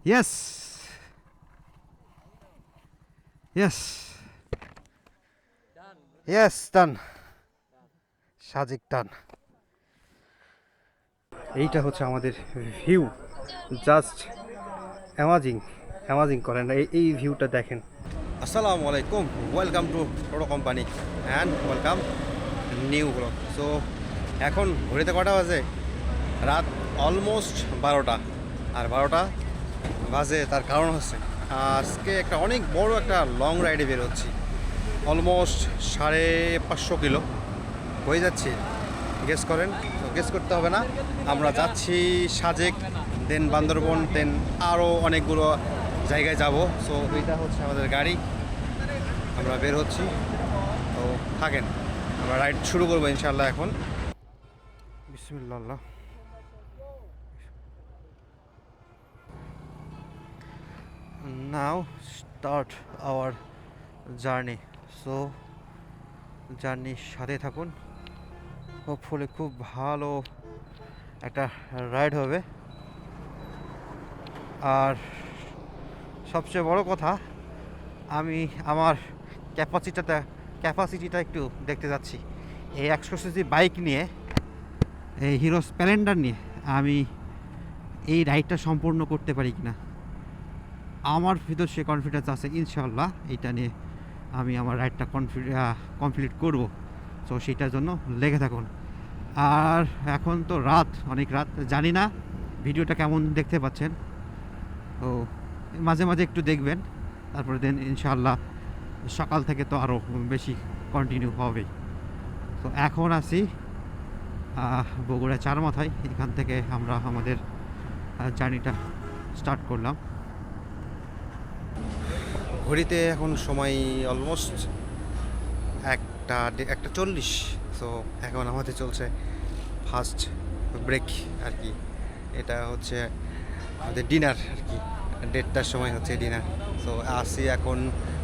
Yes. Yes. Yes, done. Sajek ডান। এইটা হচ্ছে আমাদের ভিউ, জাস্ট অ্যামাজিং অ্যামাজিং করেন এই ভিউটা দেখেন। আসসালামু আলাইকুম, welcome to toto company and welcome new blog. So এখন ঘড়িতে কটা বাজে? রাত অলমোস্ট 12টা। আর 12টা বাজে তার কারণ হচ্ছে আজকে একটা অনেক বড় একটা লং রাইডে বেরোচ্ছি। অলমোস্ট 550 কিলো হয়ে যাচ্ছে। গেস করেন, তো গেস করতে হবে না, আমরা যাচ্ছি সাজেক, দেন বান্দরবন, দেন আরও অনেকগুলো জায়গায় যাব। সো এইটা হচ্ছে আমাদের গাড়ি, আমরা বের হচ্ছি। তো থাকেন, আমরা রাইড শুরু করবো ইনশাল্লাহ এখন। বিসমিল্লাহ। নাও স্টার্ট আওয়ার জার্নি। সো জার্নির সাথে থাকুন, হোপফুলি খুব ভালো একটা রাইড হবে। আর সবচেয়ে বড় কথা, আমি আমার ক্যাপাসিটিটা একটু দেখতে যাচ্ছি। এই 100 সিসি বাইক নিয়ে, এই হিরো স্প্লেন্ডার নিয়ে আমি এই রাইডটা সম্পূর্ণ করতে পারি কিনা। আমার ভিতর সে কনফিডেন্স আছে ইনশাল্লাহ, এটা নিয়ে আমি আমার রাইডটা কমপ্লিট করব। সো সেটার জন্য লেগে থাকুন। আর এখন তো রাত, অনেক রাত, জানি না ভিডিওটা কেমন দেখতে পাচ্ছেন। তো মাঝে মাঝে একটু দেখবেন, তারপরে দেন ইনশাআল্লাহ সকাল থেকে তো আরও বেশি কন্টিনিউ হবেই। তো এখন আছি বগুড়া চার মাথায়। এখান থেকে আমরা আমাদের জার্নিটা স্টার্ট করলাম। ঘড়িতে এখন সময় অলমোস্ট 1:40। সো এখন আমাদের চলছে ফার্স্ট ব্রেক আর কি। এটা হচ্ছে আমাদের ডিনার আর কি, 1:30টার সময় হচ্ছে ডিনার। সো আসি এখন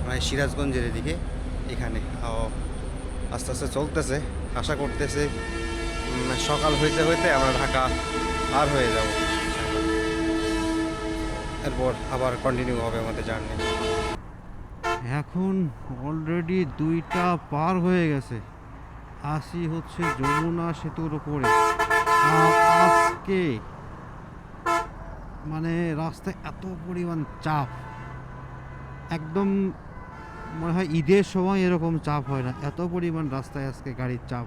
মানে সিরাজগঞ্জের এদিকে। এখানে আস্তে আস্তে চলতেছে, আশা করতেছে সকাল হইতে হইতে আমরা ঢাকা পার হয়ে যাব। এরপর আবার কন্টিনিউ হবে আমাদের জার্নি। এখন অলরেডি 2টা পার হয়ে গেছে, আসি হচ্ছে যমুনা সেতুর উপরে। আজকে মানে রাস্তায় এত পরিমাণ চাপ, একদম মনে হয় ঈদের সময় এরকম চাপ হয় না, এত পরিমাণ রাস্তায় আজকে গাড়ির চাপ।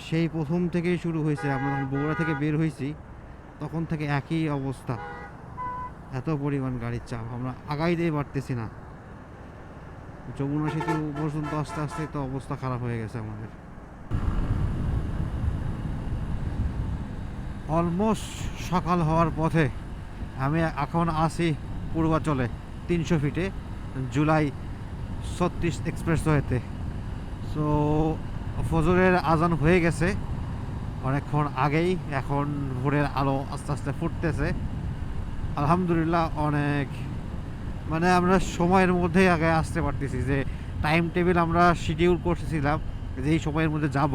সেই প্রথম থেকেই শুরু হয়েছে, আমরা যখন বগুড়া থেকে বের হয়েছি তখন থেকে একই অবস্থা, এত পরিমাণ গাড়ির চাপ, আমরা আগাইতেই পারতেছি না। যমুনা সেতু পর্যন্ত আস্তে আস্তে তো অবস্থা খারাপ হয়ে গেছে আমাদের। অলমোস্ট সকাল হওয়ার পথে। আমি এখন আছি পূর্বাচলে 300 ফিটে, জুলাই 36 এক্সপ্রেসওয়েতে। সো ফজরের আজান হয়ে গেছে অনেকক্ষণ আগেই, এখন ভোরের আলো আস্তে আস্তে ফুটতেছে। আলহামদুলিল্লাহ, অনেক মানে আমরা সময়ের মধ্যেই আগে আসতে পারতেছি। যে টাইম টেবিল আমরা শিডিউল করতেছিলাম যে এই সময়ের মধ্যে যাব,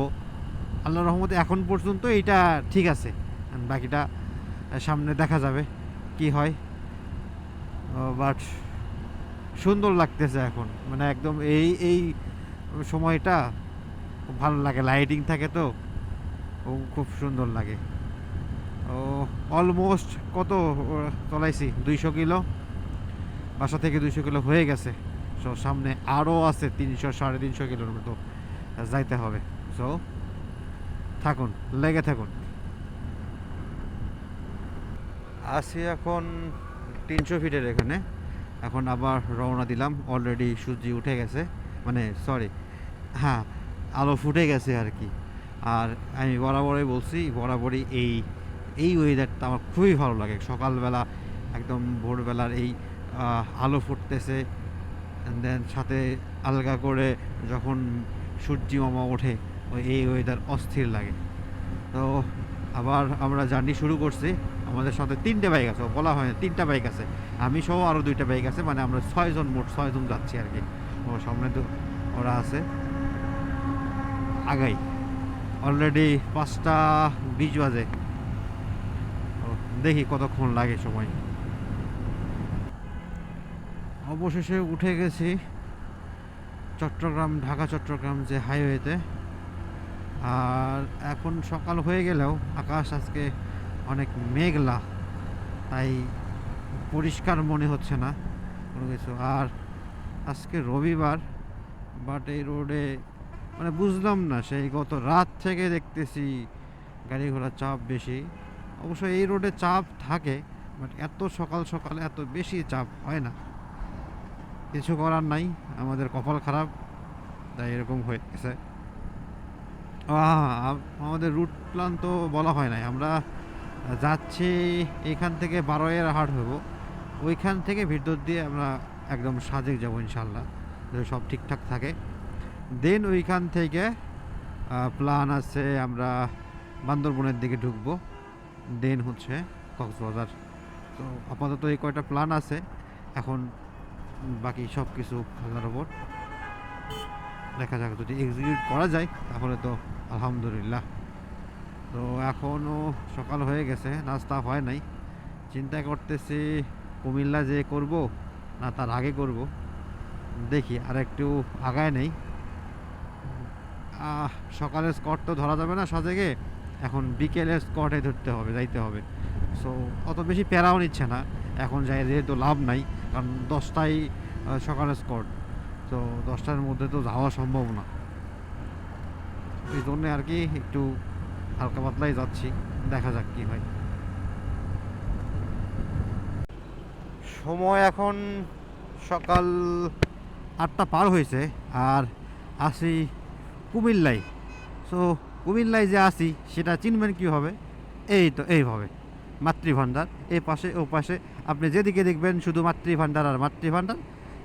আল্লাহর রহমতে এখন পর্যন্ত এইটা ঠিক আছে। বাকিটা সামনে দেখা যাবে কি হয়। বাট সুন্দর লাগতেছে এখন, মানে একদম এই এই সময়টা খুব ভালো লাগে, লাইটিং থাকে তো খুব সুন্দর লাগে। ও অলমোস্ট কত চলাইছি, 200 কিলো, বাসা থেকে 200 কিলো হয়ে গেছে। সো সামনে আরও আছে 300-350 কিলোর মতো যাইতে হবে। সো থাকুন, লেগে থাকুন। আছি এখন 300 ফিটের এখানে। এখন আবার রওনা দিলাম, অলরেডি সূর্য উঠে গেছে, মানে সরি, হ্যাঁ আলো ফুটে গেছে আর কি। আর আমি বরাবরই বলছি, বরাবরই এই এই ওয়েদারটা আমার খুবই ভালো লাগে। সকালবেলা একদম ভোরবেলার এই আলো ফুটতেছে, দেন সাথে আলগা করে যখন সূর্য মামা ওঠে, এই ওয়েদার অস্থির লাগে। তো আবার আমরা জার্নি শুরু করছি। আমাদের সাথে 3টে বাইক আছে, বলা হয় না 3টা বাইক আছে, আমি সহ আরও 2টা বাইক আছে, মানে আমরা 6 জন, মোট 6 জন যাচ্ছি আর কি। ও সামনে তো ওরা আছে আগাই। অলরেডি 5টা 20 বাজে। দেখি কতক্ষণ লাগে সময়। অবশেষে উঠে গেছি চট্টগ্রাম, ঢাকা চট্টগ্রাম যে হাইওয়েতে। আর এখন সকাল হয়ে গেলেও আকাশ আজকে অনেক মেঘলা, তাই পরিষ্কার মনে হচ্ছে না কোনো কিছু। আর আজকে রবিবার, বাট এই রোডে মানে বুঝলাম না, সেই গত রাত থেকে দেখতেছি গাড়ি ঘোড়ার চাপ বেশি। অবশ্য এই রোডে চাপ থাকে, বাট এত সকাল সকাল এত বেশি চাপ হয় না। কিছু করার নাই, আমাদের কপাল খারাপ, তাই এরকম হয়ে গেছে। আমাদের রুট প্ল্যান তো বলা হয় নাই। আমরা যাচ্ছি এখান থেকে বারোয়ের হাট হবো, ওইখান থেকে ভিতর দিয়ে আমরা একদম সাজেক যাবো ইনশাল্লাহ, যদি সব ঠিকঠাক থাকে। দেন ওইখান থেকে প্ল্যান আছে আমরা বান্দরবনের দিকে ঢুকবো, দেন হচ্ছে কক্সবাজার। তো আপাতত এই কয়টা প্ল্যান আছে, এখন বাকি সব কিছু আল্লাহর ওপর। দেখা যাক, যদি এক্সিকিউট করা যায় তাহলে তো আলহামদুলিল্লাহ। তো এখনও সকাল হয়ে গেছে, নাস্তা হয় নাই। চিন্তা করতেছি কুমিল্লা যে করব না তার আগে করব, দেখি আর একটু আগায় নেই। সকালের স্কট তো ধরা যাবে না সাজেকে, এখন বিকেলের স্কটে ধরতে হবে, যাইতে হবে। সো অত বেশি প্যারাও নিচ্ছে না, এখন যাই যেহেতু লাভ নাই, কারণ 10টায় সকালের স্কট, তো 10টার মধ্যে তো যাওয়া সম্ভব না। এই জন্যে আর কি একটু হালকা পাতলাই যাচ্ছি, দেখা যাক কি হয়। সময় এখন সকাল 8টা পার হয়েছে, আর আসি কুমিল্লায়। সো কুমিল্লায় যে আসি সেটা চিনবেন কীভাবে? এই তো এইভাবে, মাতৃভাণ্ডার এই পাশে ও পাশে, আপনি যেদিকে দেখবেন শুধু মাতৃভাণ্ডার আর মাতৃভাণ্ডার,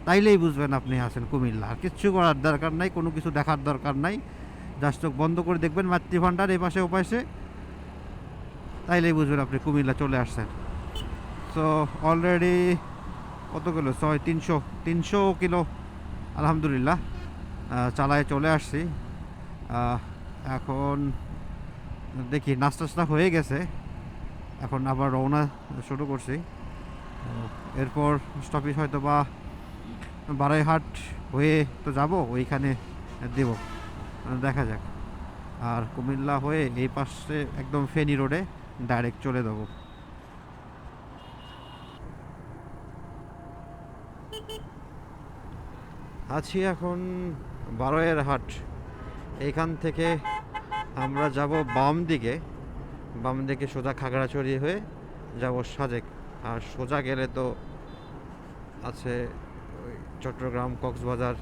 তাইলেই বুঝবেন আপনি আছেন কুমিল্লা। আর কিচ্ছু করার দরকার নাই, কোনো কিছু দেখার দরকার নাই, জাস্ট চোখ বন্ধ করে দেখবেন মাতৃভাণ্ডার এই পাশে ও পাশে, তাইলেই বুঝবেন আপনি কুমিল্লা চলে আসছেন। সো অলরেডি কত কিলো? 300 কিলো আলহামদুলিল্লাহ চালায় চলে আসছি। এখন দেখি নাস্তা হয়ে গেছে, এখন আবার রওনা শুরু করছি। এরপর স্টপেজ হয়তো বা বারাইহাট হয়ে তো যাব, ওইখানে দেব, দেখা যাক। আর কুমিল্লা হয়ে এই পাশে একদম ফেনী রোডে ডাইরেক্ট চলে দেবো। আছি এখন বারোয়ের হাট। এইখান থেকে আমরা যাব বাম দিকে সোজা খাগড়াছড়ি হয়ে যাব সাজেক। আর সোজা গেলে তো আছে ওই চট্টগ্রাম, কক্সবাজার,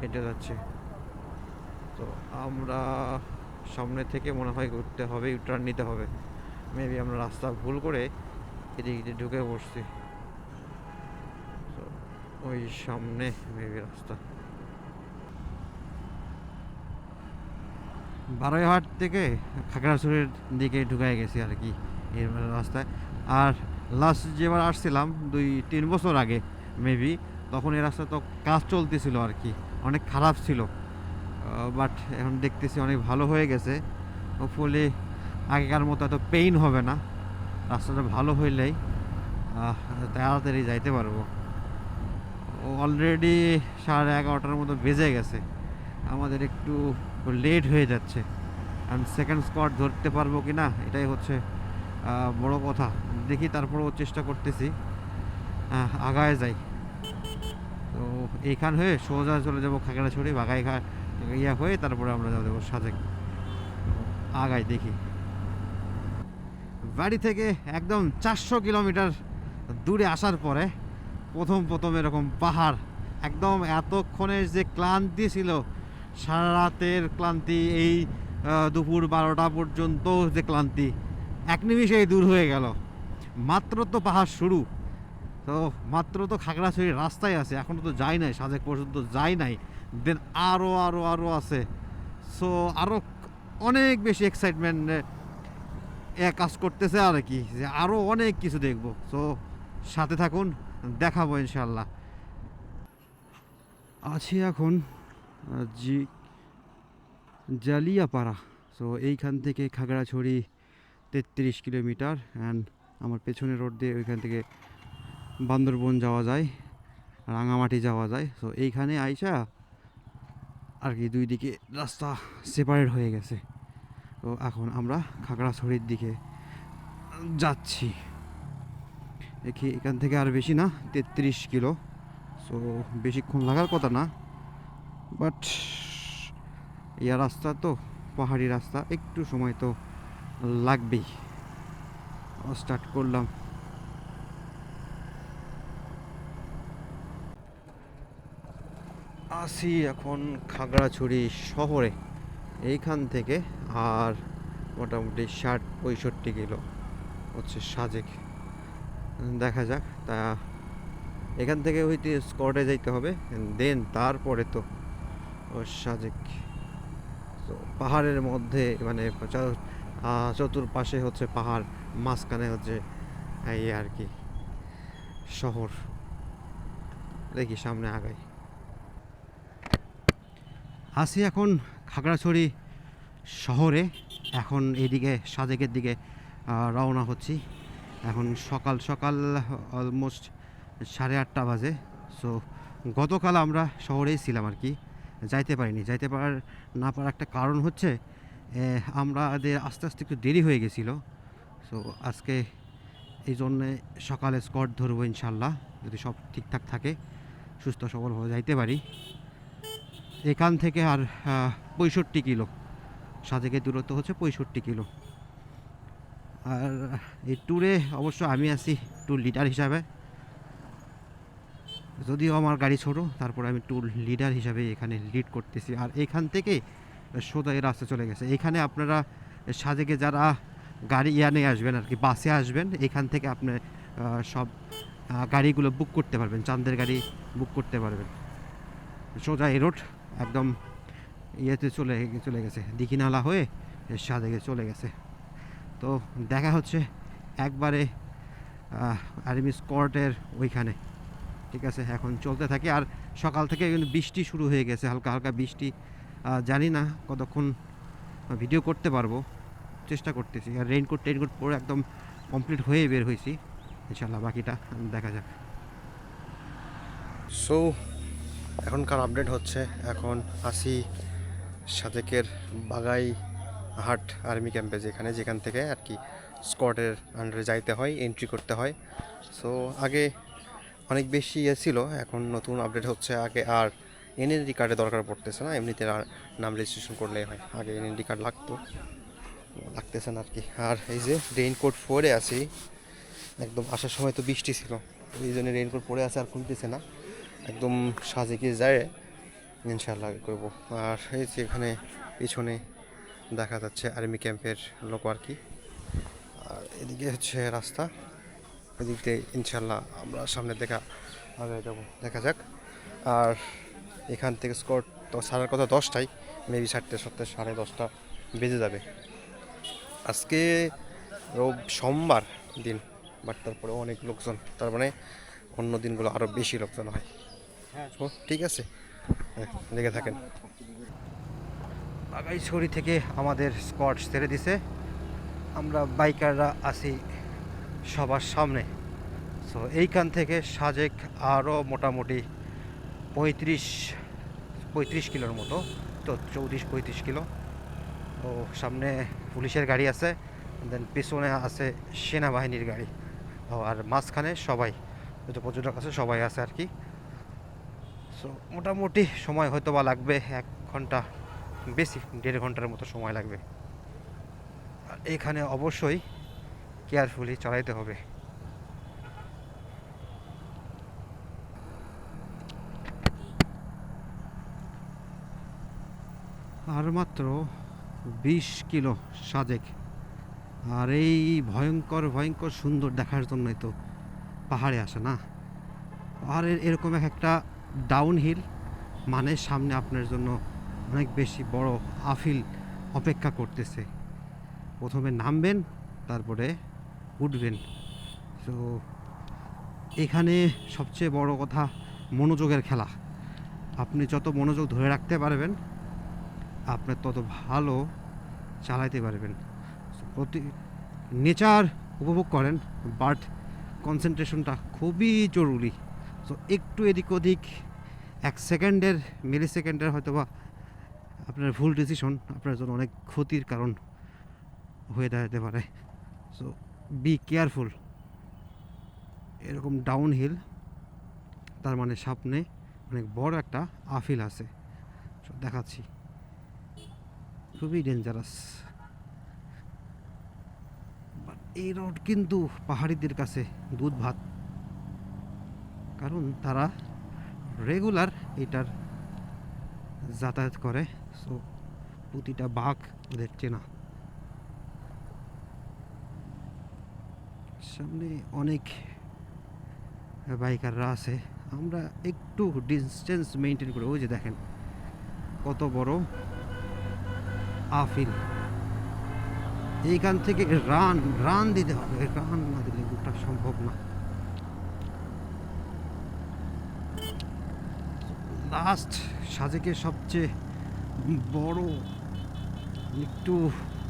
এটা যাচ্ছে। তো আমরা সামনে থেকে মনে হয় ঘুরতে হবে, ইউটার্ন নিতে হবে। মেবি আমরা রাস্তা ভুল করে এদিকে ঢুকে পড়ছি। তো ওই সামনে মেবি রাস্তা। বারোইহাট থেকে খাগড়াছড়ির দিকে ঢুকাই গেছি আর কি এর রাস্তায়। আর লাস্ট যেবার আসছিলাম 2-3 বছর আগে মেবি, তখন এই রাস্তা তো কাজ চলতেছিল আর কি, অনেক খারাপ ছিল। বাট এখন দেখতেছি অনেক ভালো হয়ে গেছে। হোপফুলি আগেকার মতো এত পেইন হবে না, রাস্তাটা ভালো হইলেই তাড়াতাড়ি যাইতে পারবো। অলরেডি 11:30টার মতো বেজে গেছে, আমাদের একটু লেট হয়ে যাচ্ছে। আমি সেকেন্ড স্পট ধরতে পারবো কি না এটাই হচ্ছে বড় কথা। দেখি, তারপরেও চেষ্টা করতেছি, আগায় যাই। তো এইখান হয়ে সোজা চলে যাবো খাগড়াছড়ি, বাগাইঘাট হয়ে তারপরে আমরা যাবো সাজেক। আগায় দেখি। বাড়ি থেকে একদম 400 কিলোমিটার দূরে আসার পরে প্রথম এরকম পাহাড়, একদম এতক্ষণের যে ক্লান্তি ছিল, সারা রাতের ক্লান্তি, এই দুপুর 12টা পর্যন্ত যে ক্লান্তি, এক নিমিষেই দূর হয়ে গেল। মাত্র তো পাহাড় শুরু, তো মাত্র তো খাগড়াছড়ির রাস্তায় আছে, এখনও তো যাই নাই, সাজেক পর্যন্ত যাই নাই। দেন আরও আছে। সো আরও অনেক বেশি এক্সাইটমেন্ট কাজ করতেছে আর কি, যে আরও অনেক কিছু দেখবো। সো সাথে থাকুন, দেখাবো ইনশাল্লাহ। আছি এখন জালিয়াপাড়া। সো এইখান থেকে খাগড়াছড়ি 33 কিলোমিটার, অ্যান্ড আমার পেছনের রোড দিয়ে ওইখান থেকে বান্দরবন যাওয়া যায়। রাঙামাটি যাওয়া যায়। সো এইখানে আইসা আর কি দুই দিকে রাস্তা সেপারেট হয়ে গেছে। তো এখন আমরা খাগড়াছড়ির দিকে যাচ্ছি। দেখি এখান থেকে আর বেশি না, 33 কিলো। সো বেশিক্ষণ লাগার কথা না, বাট ইয়া রাস্তা তো পাহাড়ি রাস্তা, একটু সময় তো লাগবেই। স্টার্ট করলাম। আসি এখন খাগড়াছড়ি শহরে। এইখান থেকে আর মোটামুটি 60-65 কিলো হচ্ছে সাজেক। দেখা যাক। তা এখান থেকে হইতে স্কটে যাইতে হবে, দেন তারপরে তো সাজেক। তো পাহাড়ের মধ্যে মানে চতুর্পাশে হচ্ছে পাহাড়, মাঝখানে হচ্ছে এই আর কি শহর। দেখি সামনে আগাই। আসি এখন খাগড়াছড়ি শহরে। এখন এইদিকে সাজেকের দিকে রওনা হচ্ছি। এখন সকাল সকাল অলমোস্ট 8:30 বাজে। সো গতকাল আমরা শহরেই ছিলাম আর কি, যাইতে পারিনি। যাইতে না পারার একটা কারণ হচ্ছে আমাদের আস্তে আস্তে একটু দেরি হয়ে গেছিলো। সো আজকে এই জন্যে সকালে স্কট ধরবো ইনশাল্লাহ, যদি সব ঠিকঠাক থাকে, সুস্থ সবল হয়ে যাইতে পারি। এখান থেকে আর 65 কিলো, সাজেকের দূরত্ব হচ্ছে 65 কিলো। আর এই ট্যুরে অবশ্য আমি আছি ট্যুর লিডার হিসাবে, যদিও আমার গাড়ি ছোট, তারপরে আমি ট্যুর লিডার হিসাবে এখানে লিড করতেছি। আর এখান থেকে সোজা এই রাস্তা চলে গেছে। এখানে আপনারা সাজেকে যারা গাড়ি নিয়ে আসবেন আর কি, বাসে আসবেন, এখান থেকে আপনি সব গাড়িগুলো বুক করতে পারবেন, চাঁদের গাড়ি বুক করতে পারবেন। সোজা এই রোড একদম ইয়েতে চলে গেছে, দিঘিনালা হয়ে সাজেকে চলে গেছে। তো দেখা হচ্ছে একবারে আর্মি স্কোয়াডের ওইখানে। ঠিক আছে, এখন চলতে থাকে। আর সকাল থেকে কিন্তু বৃষ্টি শুরু হয়ে গেছে, হালকা হালকা বৃষ্টি। জানি না কতক্ষণ ভিডিও করতে পারবো, চেষ্টা করতেছি। আর রেইনকোট পরে একদম কমপ্লিট হয়ে বের হয়েছি। ইনশাল্লাহ বাকিটা দেখা যাক। সো এখনকার আপডেট হচ্ছে, এখন আসি সাজেকের বাগাই হাট আর্মি ক্যাম্পে, যেখান থেকে আর কি স্কোয়াডের আন্ডারে যাইতে হয়, এন্ট্রি করতে হয়। সো আগে অনেক বেশি ছিল, এখন নতুন আপডেট হচ্ছে আগে আর এনএনডি কার্ডের দরকার পড়তেছে না, এমনিতে নাম রেজিস্ট্রেশন করলেই হয়। আগে এনএনডি কার্ড লাগতেছে না আর কি। আর এই যে রেইনকোট পরে আছি, একদম আসার সময় তো বৃষ্টি ছিল, এই জন্য রেইনকোট পরে আছে, আর খুলতেছে না। একদম সাজেকে যায় ইনশাল্লাহ করবো। আর এই যে এখানে পিছনে দেখা যাচ্ছে আর্মি ক্যাম্পের লোক আর কি। আর এদিকে হচ্ছে রাস্তা, এদিক দিয়ে ইনশাল্লাহ আমরা সামনে আগে যাবো, দেখা যাক। আর এখান থেকে স্কট তো সারার কথা 10টায়, মেবি 10:30 বেজে যাবে। আজকে সোমবার দিন, বাট তারপরে অনেক লোকজন, তার মানে অন্য দিনগুলো আরও বেশি লোকজন হয়। ও ঠিক আছে, লেগে থাকেন। বাগাইছড়ি থেকে আমাদের স্কট ছেড়ে দিছে, আমরা বাইকাররা আছি সবার সামনে। সো এইখান থেকে সাজেক আরও মোটামুটি 35 কিলোর মতো, তো 34-35 কিলো। তো সামনে পুলিশের গাড়ি আছে, দেন পিছনে আছে সেনাবাহিনীর গাড়ি, আর মাঝখানে সবাই, যত পর্যটক আছে সবাই আছে আর কি। সো মোটামুটি সময় হয়তো বা লাগবে 1 ঘন্টা, বেশি 1.5 ঘন্টার মতো সময় লাগবে। আর এখানে অবশ্যই কেয়ারফুলি চালাইতে হবে। আর মাত্র 20 কিলো সাজেক। আর এই ভয়ঙ্কর সুন্দর দেখার জন্যই তো পাহাড়ে আসে না। পাহাড়ের এরকম একটা ডাউন হিল, মানে সামনে আপনার জন্য অনেক বেশি বড় আফিল অপেক্ষা করতেছে। প্রথমে নামবেন, তারপরে উঠবেন। তো এখানে সবচেয়ে বড় কথা মনোযোগের খেলা। আপনি যত মনোযোগ ধরে রাখতে পারবেন, আপনি তত ভালো চালাইতে পারবেন। নেচার উপভোগ করেন, বাট কনসেন্ট্রেশনটা খুবই জরুরি। তো একটু এদিক ওদিক 1 সেকেন্ডের মিলি সেকেন্ডের হয়তো বা আপনার ভুল ডিসিশন আপনার জন্য অনেক ক্ষতির কারণ হয়ে দাঁড়াতে পারে। So be careful. এরকম ডাউন হিল, তার মানে সামনে অনেক বড় একটা আফিল আছে। সো দেখাচ্ছি, খুবই ডেঞ্জারাস। বাট এই রোড কিন্তু পাহাড়িদের কাছে দুধ ভাত, কারণ তারা রেগুলার এটার যাতায়াত করে। সো প্রতিটা বাঘ ওদের চেনা। সামনে অনেক বাইকাররা আছে, আমরা একটু ডিস্টেন্স মেনটেন করে, ওই যে দেখেন কত বড় আফিল। এইখান থেকে রান দিতে হবে, রান না দিলে ওটা সম্ভব না। লাস্ট সাজেকের সবচেয়ে বড় একটু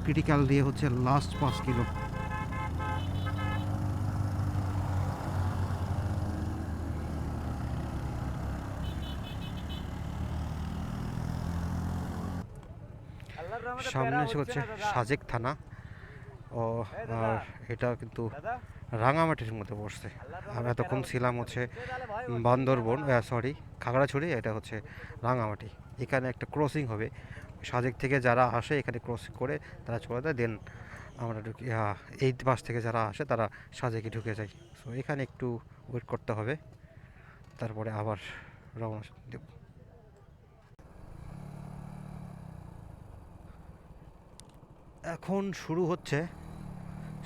ক্রিটিক্যাল দিয়ে হচ্ছে লাস্ট 5 কিলো। সামনে এসে হচ্ছে সাজেক থানা, ও আর এটা কিন্তু রাঙামাটির মধ্যে পড়ছে। আমি এতক্ষণ ছিলাম হচ্ছে বান্দরবন, সরি খাগড়াছড়ি, এটা হচ্ছে রাঙামাটি। এখানে একটা ক্রসিং হবে, সাজেক থেকে যারা আসে এখানে ক্রসিং করে তারা চলে যায়, দেন আমরা ঢুকি। এই পাশ থেকে যারা আসে তারা সাজেকে ঢুকে যায়। সো এখানে একটু ওয়েট করতে হবে, তারপরে আবার রওনা দেব। এখন শুরু হচ্ছে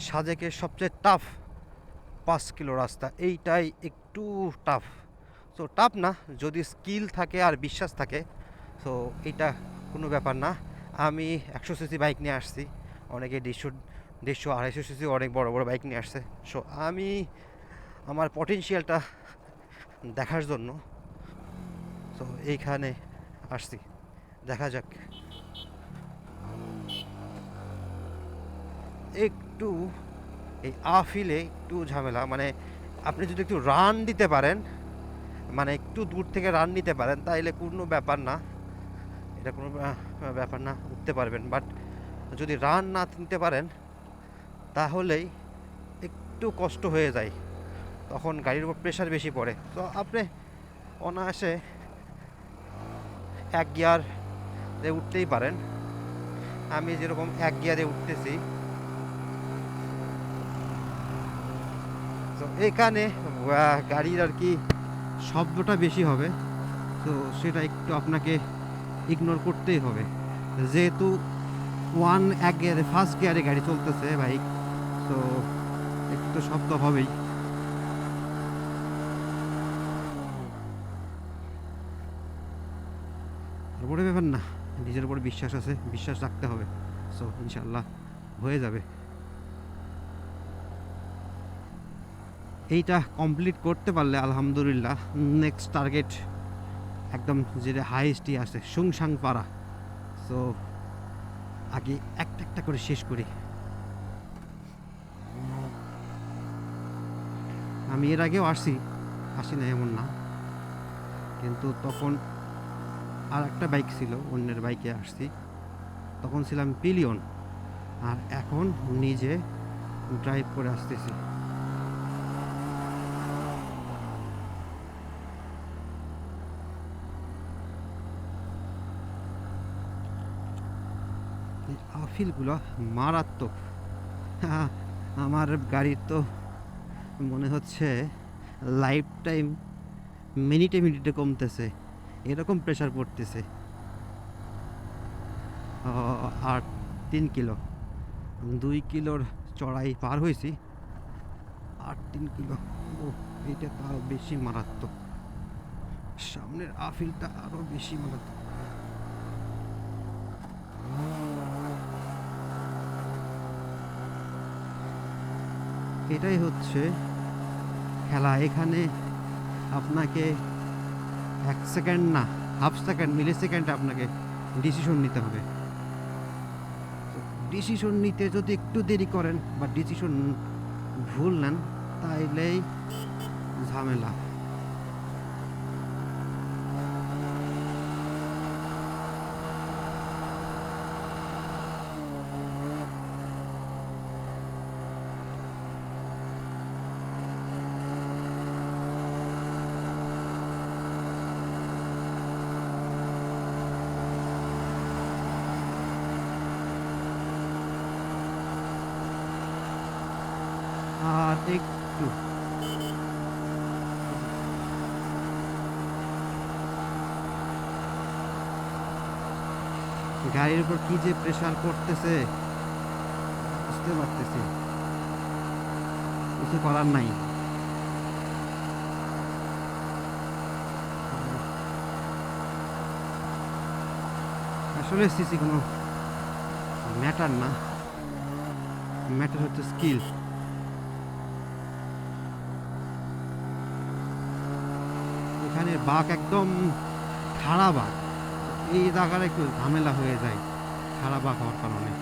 সাজেকের সবচেয়ে টাফ 5 কিলো রাস্তা। এইটাই একটু টাফ। সো টাফ না, যদি স্কিল থাকে আর বিশ্বাস থাকে সো এইটা কোনো ব্যাপার না। আমি 100 সিসি বাইক নিয়ে আসছি, অনেকে 150 250 250 অনেক বড় বড় বাইক নিয়ে আসছে। সো আমি আমার পটেনশিয়ালটা দেখার জন্য সো এইখানে আসছি, দেখা যাক। একটু এই আফিলে একটু ঝামেলা, মানে আপনি যদি একটু রান দিতে পারেন, মানে একটু দূর থেকে রান নিতে পারেন, তাইলে কোনো ব্যাপার না, এটা কোনো ব্যাপার না, উঠতে পারবেন। বাট যদি রান না নিতে পারেন তাহলেই একটু কষ্ট হয়ে যায়, তখন গাড়ির উপর প্রেশার বেশি পড়ে। তো আপনি অনায়াসে 1 গিয়ারে উঠতেই পারেন। আমি যেরকম 1 গিয়ারে উঠতেছি। তো এখানে গাড়ির আর কি শব্দটা বেশি হবে, তো সেটা একটু আপনাকে ইগনোর করতেই হবে, যেহেতু 1 গিয়ারে ফার্স্ট গিয়ারে গাড়ি চলতেছে বাইক, তো একটু শব্দ হবেই। আর বড় ব্যাপার না, নিজের উপর বিশ্বাস আছে, বিশ্বাস রাখতে হবে। সো ইনশাল্লাহ হয়ে যাবে। এইটা কমপ্লিট করতে পারলে আলহামদুলিল্লাহ নেক্সট টার্গেট একদম যেটা হাইস্টই আছে, সুংসাং পাড়া। সো আগে একটা একটা করে শেষ করি। আমি এর আগেও আসি না এমন না, কিন্তু তখন আর একটা বাইক ছিল, অন্যের বাইকে আসছি, তখন ছিলাম পিলিয়ন, আর এখন নিজে ড্রাইভ করে আসতেছি। এই আফিলগুলো মারাত্মক। আমার গাড়ির তো মনে হচ্ছে লাইফ টাইম মিনিটে মিনিটে কমতেছে, এরকম প্রেশার পড়তেছে। আর 3 কিলো, 2 কিলোর চড়াই পার হয়েছি, আর 3 কিলো, ও এইটা তাও বেশি মারাত্মক। সামনের আফিলটা আরো বেশি মারাত্মক। এটাই হচ্ছে খেলা। এখানে আপনাকে 1 সেকেন্ড না, হাফ সেকেন্ড, মিলি সেকেন্ডে আপনাকে ডিসিশন নিতে হবে। ডিসিশন নিতে যদি একটু দেরি করেন বা ডিসিশন ভুল নেন, তাইলেই ঝামেলা। গাড়ির উপর কি যে প্রেশার করতেছে বুঝতে পারতেছি, কিছু করার নাই। আসলে সিসি কোনো ম্যাটার না, ম্যাটার হচ্ছে স্কিল। এখানে বাঁক একদম খাড়া বাঁক, এই জায়গাটা একটু ঝামেলা হয়ে যায় খাড়া বাঁক হওয়ার কারণে।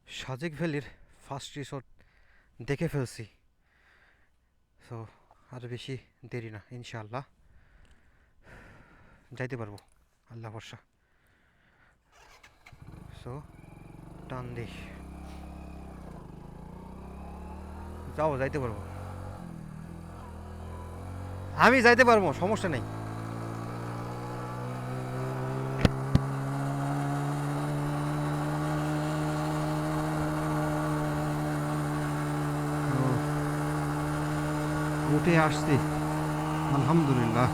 সাজেক ভ্যালির ফার্স্ট রিসোর্ট দেখে ফেলছি, সো আর বেশি দেরি না, ইনশাআল্লাহ যাইতে পারবো, আল্লাহ ভরসা। সো টান দিই, যাও, যাইতে পারবো, আমি যাইতে পারবো, সমস্যা নেই। উঠে আসছি আলহামদুলিল্লাহ।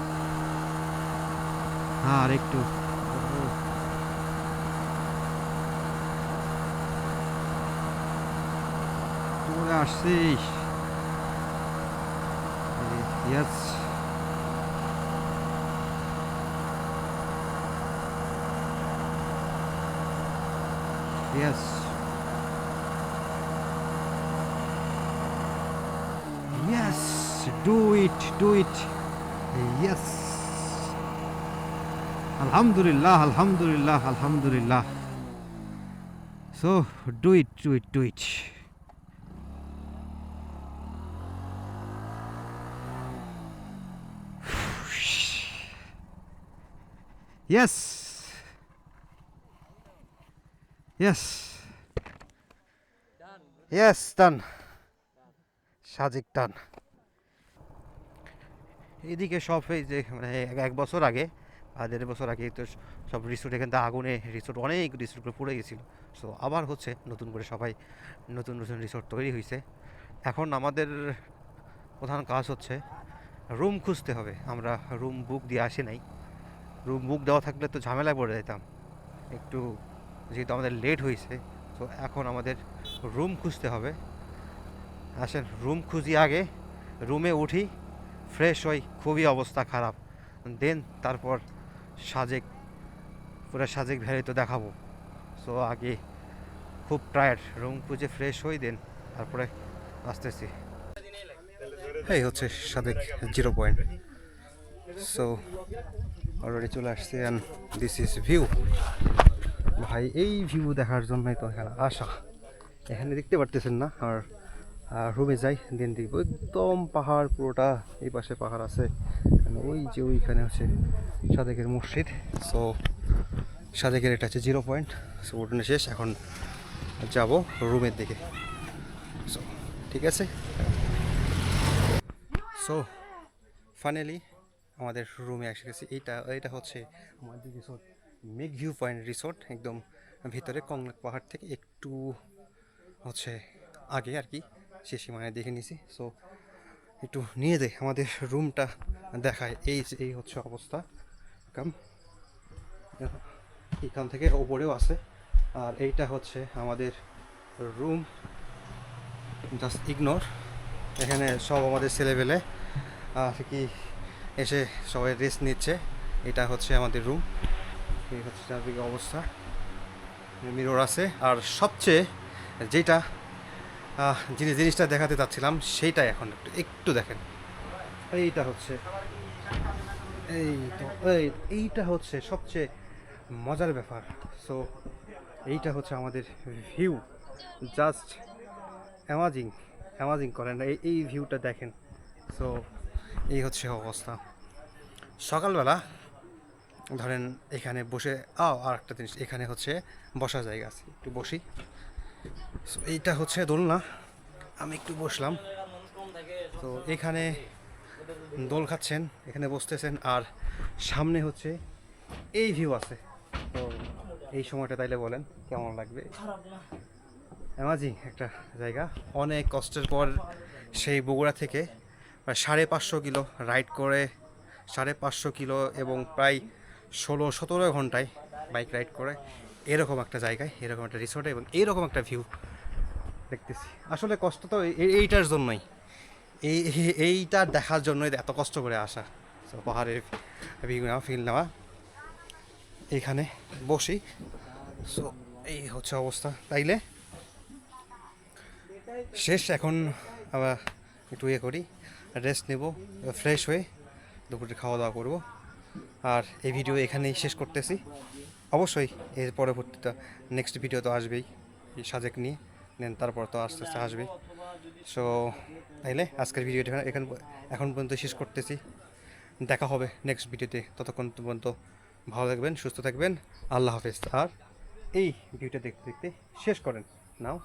আর একটু চলে আসছিস, yes. Yes. Yes. Do it. Do it. Yes. Alhamdulillah. Alhamdulillah. Alhamdulillah. So do it. Do it. Do it. Yes. Yes. Yes, done. Sajek টান। এদিকে সব এই যে মানে 1 বছর আগে আর 1.5 বছর আগে তো সব রিসোর্ট এখান থেকে আগুনে রিসোর্ট, অনেক রিসোর্টগুলো পুড়ে গেছিলো। সো আবার হচ্ছে নতুন করে সবাই নতুন নতুন রিসোর্ট তৈরি হয়েছে। এখন আমাদের প্রধান কাজ হচ্ছে রুম খুঁজতে হবে। আমরা রুম বুক দিয়ে আসি নাই, রুম বুক দেওয়া থাকলে তো ঝামেলায় পড়ে যেতাম একটু, যেহেতু আমাদের লেট হয়েছে। তো এখন আমাদের রুম খুঁজতে হবে। আসেন রুম খুঁজি, আগে রুমে উঠি, ফ্রেশ হই, খুবই অবস্থা খারাপ, দেন তারপর সাজেক, পুরো সাজেক ভ্যালি তো দেখাবো। সো আগে খুব টায়ার্ড, রুম খুঁজে ফ্রেশ হই, দেন তারপরে আসতেছি। এই হচ্ছে সাজেক 0 পয়েন্ট। সো অলরেডি চলে আসছে অ্যান্ড দিস ইজ ভিউ। ভাই এই ভিউ দেখার জন্যই তো এখানে আসা। এখানে দেখতে পারতেছেন না, আর রুমে যাই দেন দেখবো একদম পাহাড়, পুরোটা এই পাশে পাহাড় আছে, ওই যে ওইখানে হচ্ছে সাজেকের মসজিদ। সো সাজেকের এটা হচ্ছে 0 পয়েন্ট। সো ওখানে শেষ, এখন যাব রুমের দিকে। সো ঠিক আছে। সো ফাইনালি আমাদের রুমে এসে গেছি। এইটা হচ্ছে আমাদের রিসোর্ট, মেঘ ভিউ পয়েন্ট রিসোর্ট, একদম ভিতরে কংলাক পাহাড় থেকে একটু হচ্ছে আগে আর কি, সে সীমানায় দেখে নিয়েছি। সো একটু নিয়ে দেখ আমাদের রুমটা দেখায়। এই হচ্ছে অবস্থা, এখান থেকে ওপরেও আছে। আর এইটা হচ্ছে আমাদের রুম, জাস্ট ইগনোর। এখানে সব আমাদের ছেলেবেলে কি এসে সবাই রেস্ট নিচ্ছে। এটা হচ্ছে আমাদের রুম, এই হচ্ছে চারদিকে অবস্থা, মিরর আছে। আর সবচেয়ে যেটা জিনিসটা দেখাতে চাচ্ছিলাম সেইটাই এখন একটু দেখেন। এইটা হচ্ছে এইটা হচ্ছে সবচেয়ে মজার ব্যাপার। সো এইটা হচ্ছে আমাদের ভিউ, জাস্ট অ্যামাজিং করেন, এই ভিউটা দেখেন। সো এই হচ্ছে অবস্থা। সকালবেলা ধরেন এখানে বসে আর একটা জিনিস, এখানে হচ্ছে বসার জায়গা আছে, একটু বসি। সো এইটা হচ্ছে দোলনা, আমি একটু বসলাম। তো এখানে দোল খাচ্ছেন, এখানে বসতেছেন, আর সামনে হচ্ছে এই ভিউ আছে। তো এই সময়টা তাইলে বলেন কেমন লাগবে? অ্যামাজিং একটা জায়গা। অনেক কষ্টের পর সেই বগুড়া থেকে প্রায় 550 কিলো রাইড করে, 550 কিলো এবং প্রায় 16-17 ঘন্টায় বাইক রাইড করে এরকম একটা জায়গায়, এরকম একটা রিসোর্টে এবং এইরকম একটা ভিউ দেখতেছি। আসলে কষ্ট তো এইটার জন্যই, এইটা দেখার জন্যই এত কষ্ট করে আসা। তো পাহাড়ের ভিউ নেওয়া, ফিল নেওয়া, এইখানে বসি। সো এই হচ্ছে অবস্থা। তাইলে শেষ, এখন আবার একটু করি, রেস্ট নেব, ফ্রেশ হয়ে দুপুরে খাওয়া দাওয়া করব। আর এই ভিডিও এখানেই শেষ করতেছি। অবশ্যই এর পরবর্তীতে নেক্সট ভিডিও তো আসবেই এই সাজেক নিয়ে, দেন তারপর তো আস্তে আস্তে আসবে। সো তাইলে আজকের ভিডিওটা এখন পর্যন্ত শেষ করতেছি। দেখা হবে নেক্সট ভিডিওতে। ততক্ষণ পর্যন্ত ভালো থাকবেন, সুস্থ থাকবেন। আল্লাহ হাফেজ। আর এই ভিডিওটা দেখতে দেখতে শেষ করেন নাও।